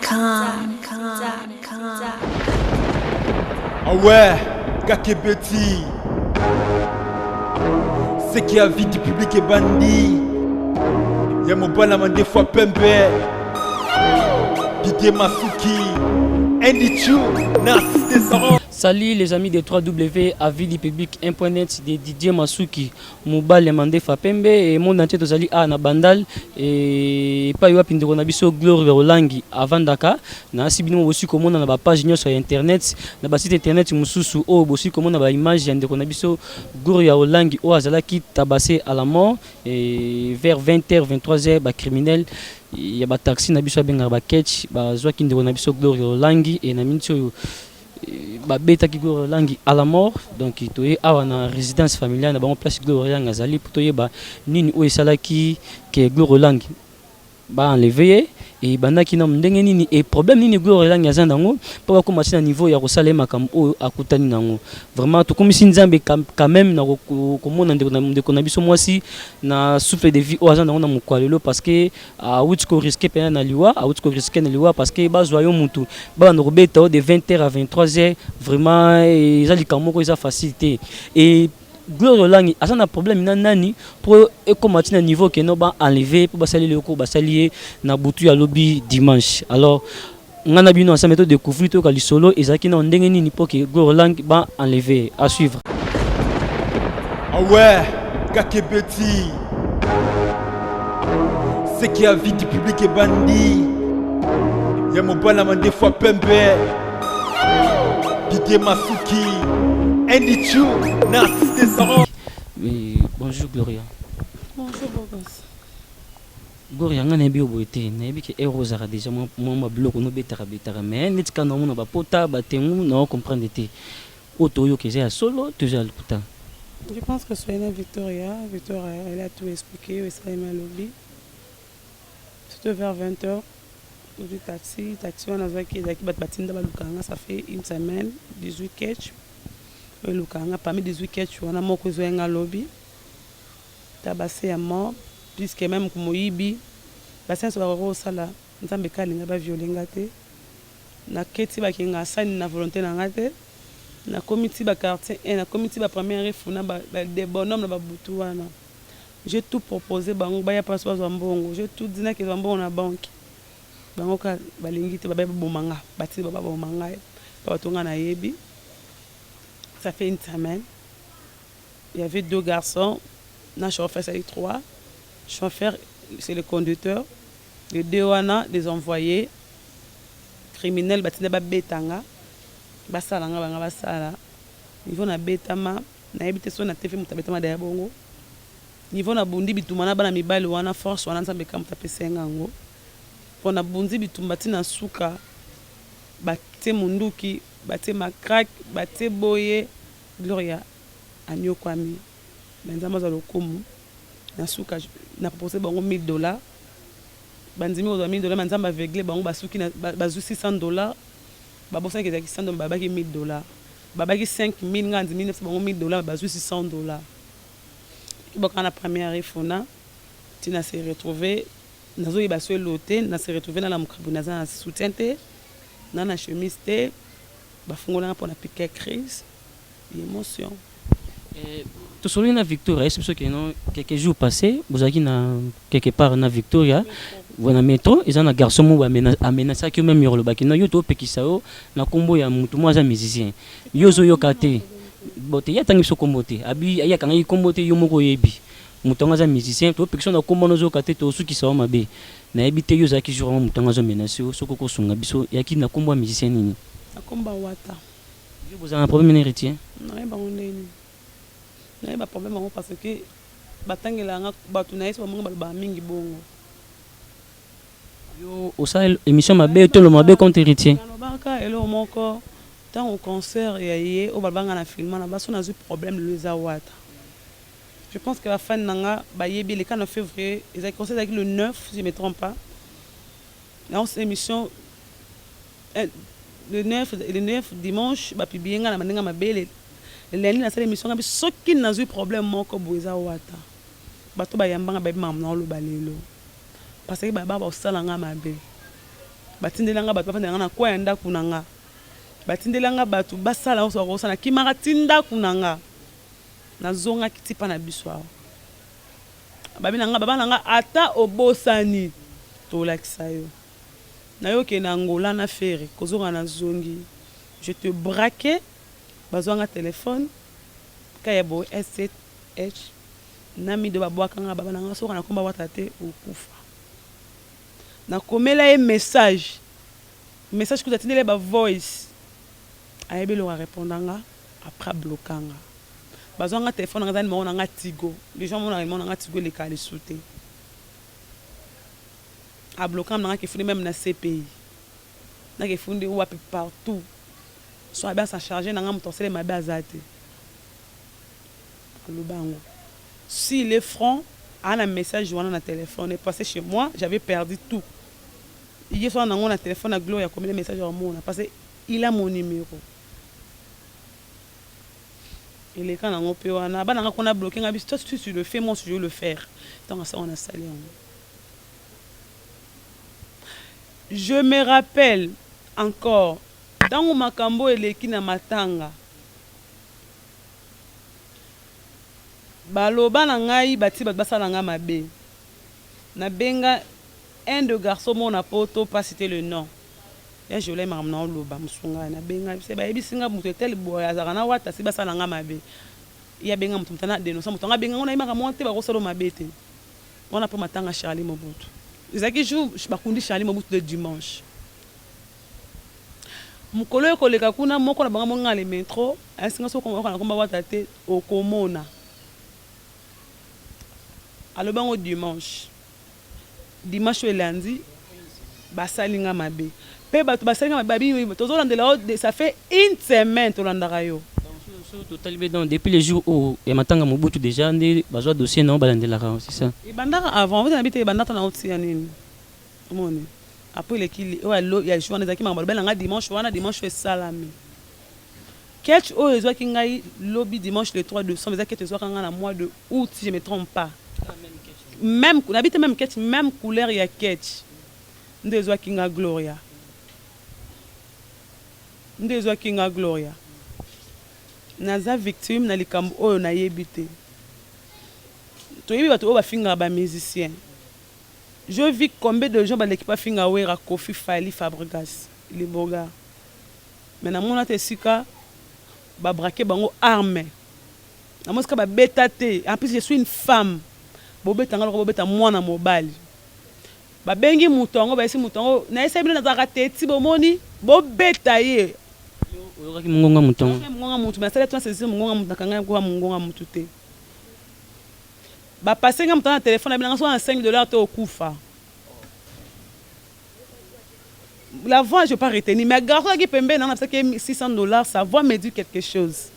Ah ouais, Kakebeti. C'est qui a vie du public est bandit. Y'a mon bon amant des fois pembe. Didier Masuki. Andy Chou, Narcisse Descendants. Salut les amis de 3W, avis du public 1.net de Didier Masuki, Mobile Mandé Fapembe et mon entier tozali a na bandal et pas yo pindeko na biso Gloire Rolangi avant Dakar na sibino aussi comme on na ba page sur internet na ba site internet mususu o aussi comme on na ba image ndeko na biso Gloire Rolangi o azalaki tabassé à la mort et vers 20h 23h ba criminel il y a ba taxi na biso benga ba catch ba zwa kindeko na biso Gloire Rolangi et na mincho beta ki Gloire Rolangi à la mort donc toye awa na résidence familiale na bango place Gloire Rolangi azali pour toye ba nini o esalaki ke Gloire Rolangi ba enlever et bandaki na ndenge nini et problème nini Gloire Rolangi azandango pour commencer na niveau ya kosala makambo o akutani nango vraiment to komisi nzambe quand même na komona ndeko na biso mwasi na souffle de vie o azandango na mokwalelo parce que a wutiko risquer pena na liwa a wutiko risquer na liwa parce que bazwa yo mutu ba na robeta de 20h à 23h vraiment ezali kamoko eza facilité et Gloire Rolangi a un problème nani pour commencer na niveau que no ba enlever pour basali le ko basali na butu ya lobby dimanche alors ngana bino ensemble méthode de découvrir to kali solo ezaki na ndenge nini pour que Gloire Rolangi ba enlever à suivre. Ah ouais, Kakebeti. C'est qui a vie du public est bandit. Y'a mon bon amant des fois pembe. Didier Masuki. Andy Chou, Narcisse Descendants. Bonjour Gloria. Bonjour Bogos. Gloria ngana bi oboite na bi ke erozara déjà moi bloco no betara mais net kana mo na ba pota ba tengu na comprendre te otoyo que j'ai solo toujours le putain. Je pense que c'est une Victoria, elle a tout expliqué, ça m'a lobby. C'était vers 20h. Du taxi on a vu qu'il y a batinda balukanga ça fait une semaine 18 catch. Lukanga parmi 18 catch on a moko zo nga lobby. Tabassé à mort puisque même comme Moyibi bassin so ba sala nzambe kalinga ba violenga te na keti ba kinga sani na volonté na ngate na comité ba quartier et na comité ba première funa ba des bonhommes na ba butu wana j'ai tout proposé bango ba ya passe wa mbongo j'ai tout dit na ke mbongo na banque bango ka balingi te ba ba bomanga bati ba bomanga ba tonga na yebi ça fait une semaine il y avait 2 garçons na chauffeur c'est 3 chauffeur c'est le conducteur les 2 wana des envoyés criminels batinda ba betanga basala nga banga basala niveau na betama na yebite so na TV mutabetama da bongo niveau na bundi bituma na bana mibali wana force wana nzambe kam tapesenga ngo pona bundi bitumba tina suka bate munduki bate makrak bate boye Gloria anyokwami nzamba za lokumu na suka na proposé bango $1000 banzimi ko $1000 nzamba aveugle bango basuki na bazu $600 babosa ke zaki $100 babaki $1000 babaki $5000 ngandi $900 bango $1000 bazu $600 kiboka na première ifona tina se retrouver nazo yibaso elote na se retrouver na la mukabu na za soutente na chemise te bafungola pour na piquer crise émotion. Tu soulignes la Victoria, c'est parce que quelques jours passés, vous avez quelque part na Victoria, vous avez métro, ils ont un garçon qui a menacé que même le bac, na yoto pekisao na combo ya mutu moi musicien. Yozo yokate. Bote ya tangi so kombote. Abi ya kanga kombote yo moko yebi. Mutu ngaza musicien, to pekisao na combo nozo kate to su kisawa mabe. Na ebite yo zaki jour mutu ngazo menacé so koko sunga biso ya ki na combo musicien nini. Na combo wata. Vous avez un problème héritier? Non, ba ondeni. Il y a un problème parce que batangela batuna yeso bamonga ba mingi bongo yo osa émission mabe to lo mabe contre héritier baka elo moko tant au concert yé o balbanga na film na baso na zu problème le zawata je pense que la fan nanga ba yebi le 4 février ils ont concert avec le 9 si je me trompe pas là on émission le 9 dimanche ba publier nga na mandinga mabele leli na sala émission ngabi soki nazu problème moko boza wata bato bayambanga ba mam na lo balelo parce que baba ba osala nga mabe batindelanga bato bafandanga na kwa ya ndako na nga batindelanga bato basala oso bakosana kimaka tindaku na nga nazongaki ti mpa na biso awa babinanga babananga ata obosani tolakisa yo nayoke na ngola na fere kozonga na zongi je te braqué bazwanga téléphone kaya bo S7H nami de babwakanga babananga soka na komba wata te okufa nakomela ye message kuta tindele ba voice ayebelo a répondanga après bloquanga bazwanga téléphone nga zani mona nga Tigo les gens mona nga Tigo les kali souté a bloquant nga ki fundi même na CPI na ki fundi ou peu partout soit bien ça charger nga mutosele mabe azate lubango si les francs a un message journal na téléphone est passé chez moi j'avais perdu tout hier soir on a téléphone à Gloria comme les messages en mon parce que il a mon numéro il est quand on peut on a bloqué on a toi si tu le fais moi je vais le faire tant ça on a salé je me rappelle encore dans makambo eleki na matanga baloba na ngai bati bat basala nga mabe na benga un de garçon mon poto pas citer le nom ya je l'ai mamna loba musunga na benga se ba ebisinga muto tel boya za na wata si basala nga mabe ya benga muto mtana dénoncer muto nga benga on a imaka monte ba kosolo mabete on a pour matanga Charlie Mobutu ezaki jour bakundi Charlie Mobutu de dimanche mukolo ekoleka kuna moko na banga monga le métro asinga so komba wata te okomona alors bango dimanche et lundi basalinga mabe pe bato basalinga mabe babi tozolandela ça fait une semaine tolandaka yo total donc depuis les jours où ya matanga Mobutu déjà ndé bazwa dossier non balandelaka c'est ça et bandaka avant vous habité bandata na otia nini omoni après les kili ouais il y a journée zaki mangba belanga dimanche wana dimanche fait salami catch o ezwaki ngai lobby dimanche le 3 décembre ezaki ezwaka nga na mois de août si je me trompe pas même on habite même catch même couleur ya catch ndezwa kinga Gloria naza victime na likambo oyo na yebite toyebi bato oyo bafinga ba musicien je vis combien de gens baleki pa finga wera Kofi Fali Fabregas les boga mais na mona te sika ba braquer bango arme na mosika ba betate en plus je suis une femme bobeta ngalo bobeta mwana mobali babengi mutongo baisi mutongo na esa bino nazaka teti bomoni bobeta ye oyokaki mungonga mutongo mungonga mutu basala twa sezi mungonga mutu nakanga kwa mungonga mutu te bapasenga mutu na téléphone na bilanga so na $5 to okufa la voix je pas retenir mais garçon qui pembe na ça que $600 sa voix me dit quelque chose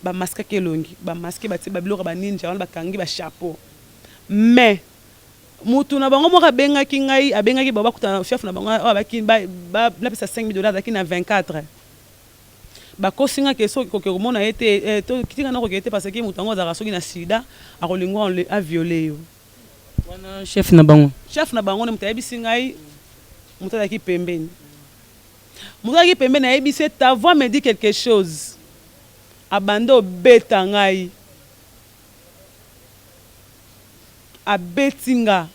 ba masque kelongi ba masque ba tiba biloko ba ninja wana ba kangi ba chapeau mais mutu na bango moka bengaki ngai abengaki baba kuta chef na bango abaki ba la pesa $5,000 daki na 24 ba kosinga ke so ko mona ete to kitinga na ko ete parce que mutu ngo za soki na sida a kolingwa a violer yo wana chef na bango ne mutayebi singai mutu daki pembeni ayebi se ta voix me dit quelque chose abando beta ngai abetinga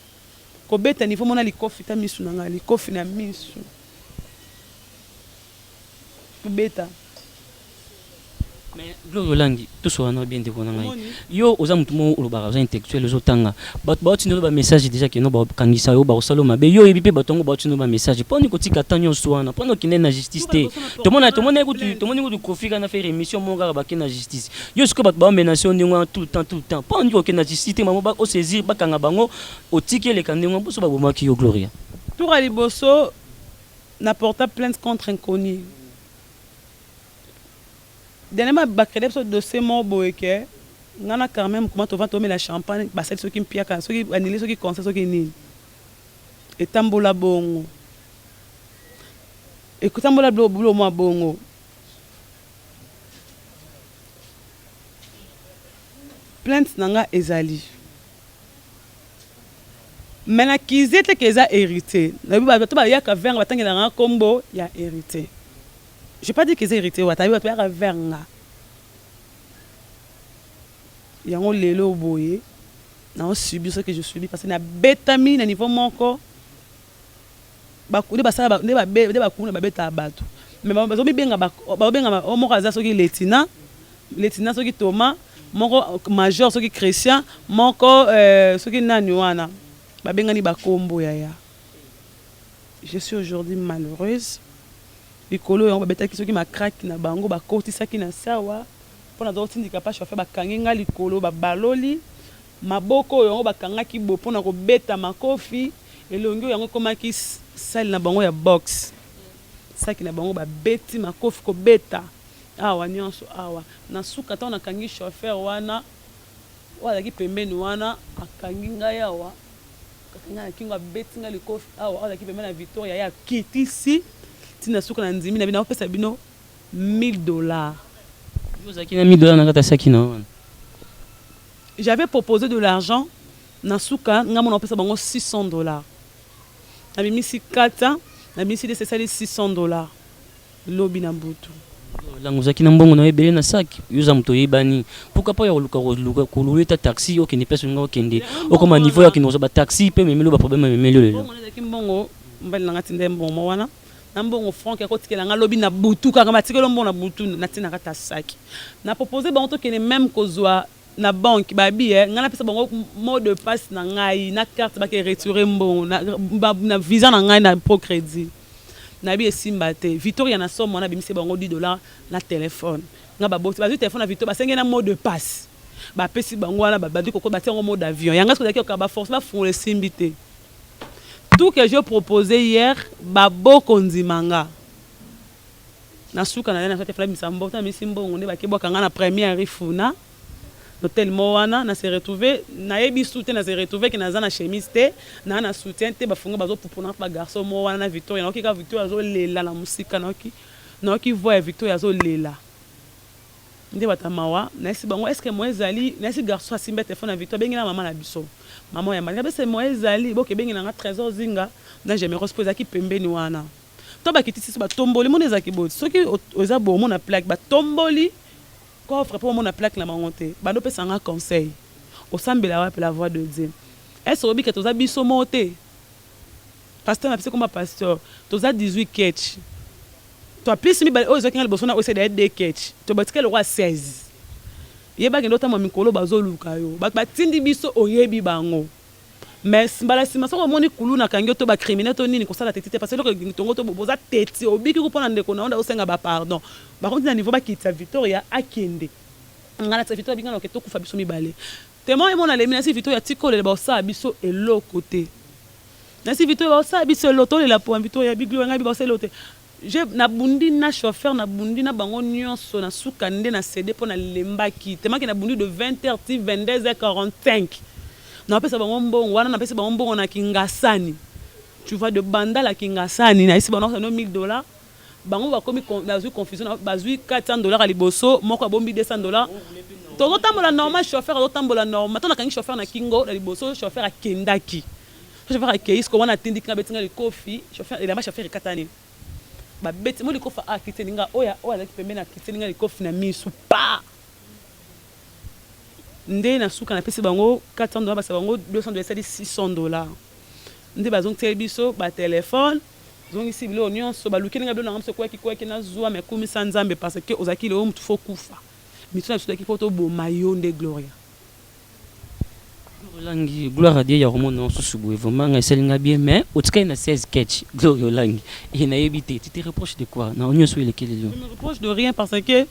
ko beta niveau mona likofi ta misu na ngai likofi na misu beta mais Gloire Langi tout ça na bien de bona ngai yo oza mutu mo olobaka oza intellectuel ozotanga bato baotino ba message déjà que no ba kangisa yo ba osalo mabe yo ebi pe batongo baotino ba message poni kotika tanyo swana poni kine na justice te to mona ko kofika na faire émission mo ngaka ba kina justice yo siko bato ba menacer ndingo tout le temps poni ko kina justice te mamo ba o saisir ba kanga bango otiki le kandingo boso ba bomaki yo Gloria tour à liboso na porta plainte contre inconnu. Dernièrement, bakredep so dossier mo boeke ngana quand même comment tu vas tomber la champagne basel ceux qui mpiaka ceux qui annulé ceux qui conseil ceux qui ni etambola bongo ekutambola boulot mo bongo plainte nanga ezali mais na kizete que ça hérité na biba to ba yaka verre batangela nga kombo ya hérité. J'ai pas dit que c'est hérité wa tabi ba verre nga yango lelo boye na on subit ce que je subis parce que na betami na niveau moko ba kudi ba sala ba kuna ba beta bato mais bazo bibenga ba benga o moko aza soki letina soki Thomas moko major soki Christian moko soki nani wana ba benga ni ba kombo ya. Je suis aujourd'hui malheureuse likolo yango ba beta ki soki ma crack na bango ba kotisa ki na sawa pona do tindika pa chauffeur ba kangenga likolo ba baloli maboko yango ba kangaki bo pona ko beta makofi elongi yango komaki salle na bango ya box saki na bango ba beti makofi ko beta awa nyonso awa na suka ta na kangi chauffeur wana wala ki pembeni wana akangi ngai awa kakanga kinga beti ngai likofi awa wala ki pembeni na Victoria ya kitisi tina suka na nzimi na bina opesa bino $1000. Vous avez $1000 na kata saki na wana. J'avais proposé de l'argent na suka nga mona opesa bango $600. Na bimisi kata na bimisi de c'est $600 lobi na mbutu. Langu zaki na mbongo na ebele na saki yuza mto yebani pourquoi pas ya luka koluleta taxi okende pesa nga okende okoma niveau ya kinozo ba taxi pe memelo ba problème memelo lelo mbongo zaki mbongo mbali na ngati ndembo mo wana na mbongo franc ya kotikela nga lobi na butu kaka matikelo mbongo na butu na tina kata saki na proposer bango to kene même kozwa na banque babi nga na pesa bango mot de passe na ngai na carte ba ke retirer mbongo na visa na ngai na pro crédit na bi esimba te Victoria na somme wana bimise bango $10 na téléphone nga ba boti ba téléphone na Victoria ba sengena mot de passe ba pesi bango wana ba di koko ba tiango mot d'avion yanga ce que ba force ba font le simbité. Tout que j'ai proposé hier ba boko nzimanga na suka na sote fla misambo ta misimbo ngonde ba keboka nga na première rifuna l'hôtel Moana na se retrouver na yebi soutien na se retrouver que na za na chemise te na soutien te ba funga bazo pupuna ba garçon Moana na Victoria na ka Victoria zo lela la musika na ki voix Victoria zo lela nde batamawa na esi bango est-ce que moi ezali na esi garçon asimba téléphone na Victoria bengi na maman na biso maman ya mali c'est moi ezali boke bengi na trésor zinga na je me repose ki pembeni wana to ba kitisi ba tomboli mon ezaki bot soki oza bo mon na plaque ba tomboli coffre pour mon plaque la monter bando pesa nga conseil au sambela wa la voix de Dieu est-ce obi que toza biso monter pasteur na pese comme pasteur toza 18 catch to plus mi ba o zo kinga bosona o c'est des catch to batika le roi 16 yeba ngendo ta mikolo bazoluka yo ba tindi biso oyebi bango mais mbala sima soko moni kulu na kangi to ba criminel to nini ko sala tete parce que tongo to boza tete obiki ko pona ndeko na onda osenga ba pardon ba konti na niveau ba kitsa Victoria akende ngana tsa Victoria bingana ke to kufa biso mibale témoin mona le mina si Victoria tiko le ba sa biso elo côté na si Victoria ba sa biso loto le la po Victoria biglo nga bi ba sa loto je na bundi na chauffeur na bundi na bango nyonso na suka nde na cédé pona lembaki témoin ke na bundi de 20h 22h45 na pesa bango mbongo wana na pesa bango mbongo na Kingasani tu vois de banda la Kingasani na isi bango no $1000 bango ba komi bazui confusion bazui $400 à liboso moko bombi $200 to tambola normal chauffeur to tambola normal to na kangi chauffeur na kingo na liboso chauffeur a kendaki chauffeur a keis ko wana tindika betinga le kofi chauffeur il a ma chauffeur katani ba beti mo likofa a kiteninga oya la pembe na kiteninga le kofi na misu pa nde na suka na pesi bango $400 basa bango $200 c'est $600 nde bazong telebiso ba téléphone zong ici bilo nyonso ba lukinga bilo na ngamso kwa ki na zuwa me kumisa nzambe parce que ozaki le mtu fo kufa mituna sudaki poto bo mayo nde gloria Langi gloire à Dieu ya romono susubu vraiment nga selinga bien mais otika na 16 catch gloire langi et na évité tu te reproches de quoi na onyo so lequel je me reproche de rien parce que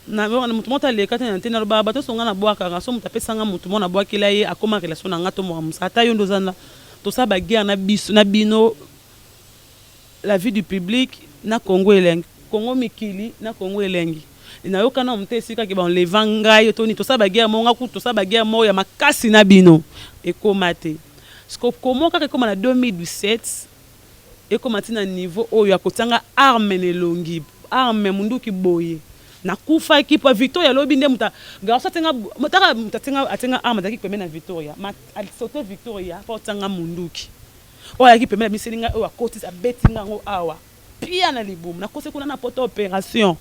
na mutu mota le kata na tena ba bato songa na boaka nga so mutu apesa nga mutu mona boaki la ye akoma relation na nga to mo musata yo ndozana to sa ba guerre na biso na bino la vie du public na Congo elengi Congo mikili na Congo elengi na yoka na mutesi ka ke ba levanga yo to ni to sa ba guerre mo nga ku to sa ba guerre mo ya makasi na bino ekomate sko komo ka koma na 2017 ekomati na niveau oyo akotanga arme ne longi arme mundu ki boye nakufaki po Victoria lobi nde muta garso atenga arme daki pembe na Victoria ma alisote Victoria po tanga munduki oya ki pembe miselinga o akotisa betinga ngo awa pia na libumu nakose kuna na poto opération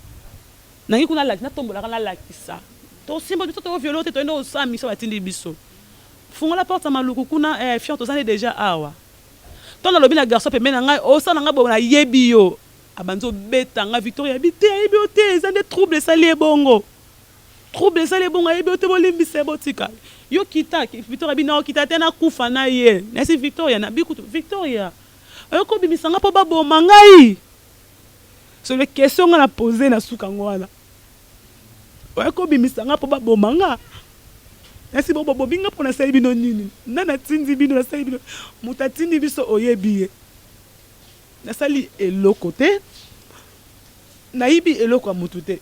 nangi kuna la na tombola kana la kisa to simba biso to violote to ndo osami so batindi biso funga la porte maluku kuna fion to zane déjà awa to na lobi na garso pembe na ngai o sa na ngabo na yebi yo abanzo beta nga Victoria bité yebi ote zande trouble sali bongo trouble sali bongo yebi ote bolimbi se botika yo kita Victoria bina o kita tena kufa na ye nasi Victoria na bikutu Victoria yo ko bimisanga po babo mangai so les questions qu'on a posées na sukangwana yo ko bimisanga po babo manga nasi bobo binga po na sali bino nini nana tindi bino na sali bino mutatindi biso oyebi nasali eloko te naibi eloko ya mutu te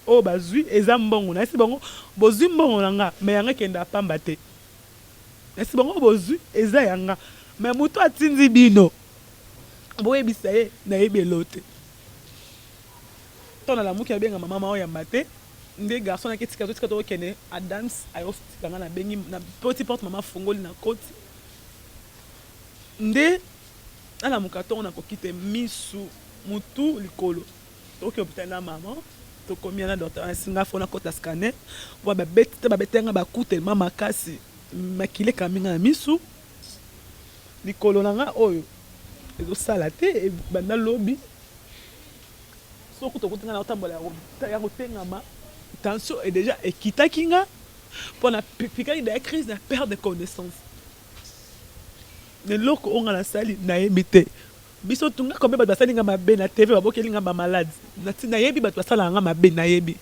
o bazwi eza mbongo nasi bango bozwi mbongo nanga me yanga kenda pamba te nasi bango bozwi eza yanga me mutu atindi bino boyebisa ye nayebi elo te tona la muki abenga mama oyamba te nde garçon na ketika to kene a dance ayo kanga na bengi na petit porte mama fongoli na koti nde ala mukato na kokite misu mutu likolo to ke hôpital na mama to komia na docteur asinga fona kota scanner wa ba betenga ba kute mama kasi makile kaminga na misu likolo nanga oyo ezo sala te banda lobi soko to kutenga na otambola ya kotengama tension est déjà ekita kinga pour na pika de crise de perte de connaissance ne loko onga la sali na yebite biso tunga kombe ba sali nga mabe na TV babokeli nga ba malade na yebi ba sala nga mabe na yebi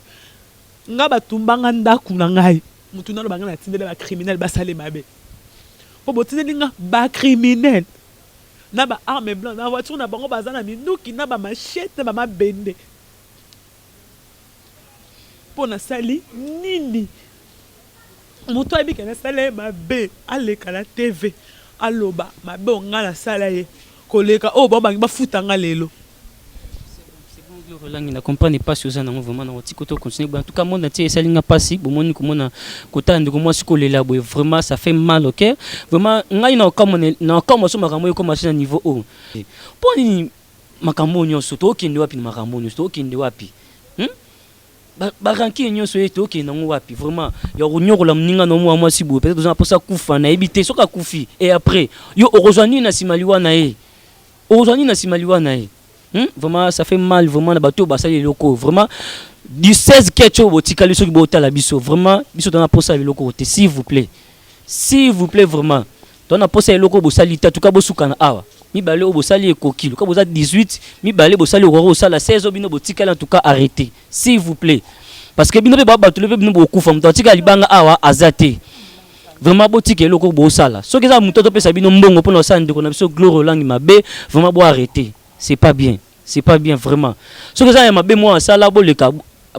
nga batumbanga ndaku na ngai mutu na lo banga na tindela ba criminel ba sale mabe po botindeli nga ba criminel na ba arme blanche na voiture na bango bazana minuki na ba machette ba mabende pona sali nini moto abika na sala mabe aleka la TV aloba mabe ongala sala ye koleka o babangi bafutanga lelo Rolangi na comprendre pas si osana vraiment na otiko to continuer en tout cas monde entier salinga pasi bomoni komona kota ndiko moi sikolela boy vraiment ça fait mal au cœur vraiment ngai na comme so makambo yo commencer na niveau haut poni makambo nyonso to okende wapi na makambo nyonso to okende wapi baranki nyonso yeto okende ngo wapi vraiment ya ronyokola mninga no moi sibo peut-être on a pour ça kufa na ebité soka kufi et après yo orozani na simaliwa na ye orozani na simaliwa na ye vraiment ça fait mal vraiment na bateau basali loko vraiment du 16 ketcho botikali soki botala biso vraiment biso dans la posa loko te s'il vous plaît vraiment dans la posa loko bosali ta tuka bosukana awa mi balé o bosali ekokilo ka boza 18 mi balé bosali o sala 16 obino botikali en tout cas arrêtez s'il vous plaît parce que bino be ba bato lebe bino bokufa mutika libanga awa azate vraiment botike loko bosala soki za muto to pesa bino mbongo pona sande ko na biso gloire langi mabe vraiment bo arrêter c'est pas bien vraiment ce que ça m'a bien moi ça là bo le ka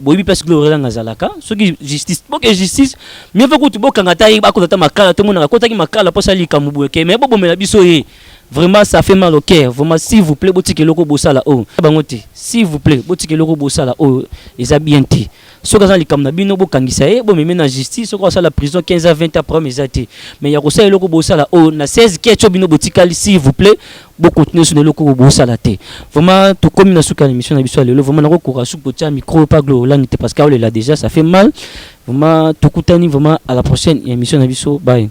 boyebi parce que le nga zalaka soki justice boke justice mieux fait que tu bokanga ta ba ko ta makala to mona ko ta ki makala po sali ka mubuke mais bo bomela biso ye vraiment ça fait mal au cœur vraiment s'il vous plaît botike loko bosala o bangote s'il vous plaît botike loko bosala o eza bien te ce que ça li kamna bino bokangisa ye bo meme na justice ce que ça la prison 15 à 20 après mes até mais ya ko sala loko bosala o na 16 ketcho bino botikali s'il vous plaît bo continuer sur le loko bosala te vraiment to comme na suka émission na biso lelo vraiment na ko courage ko tia micro pas glolangi te parce que là déjà ça fait mal vraiment to kutani vraiment à la prochaine émission na biso bye.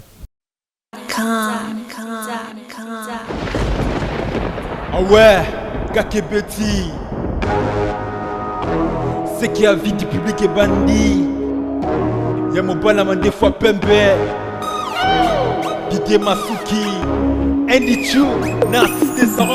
Ah ouais, Kakebeti. C'est qui a vie du public est bandit. Y'a mon bon amant des fois pembe. Didier Masuki. Andy Chou. Narcisse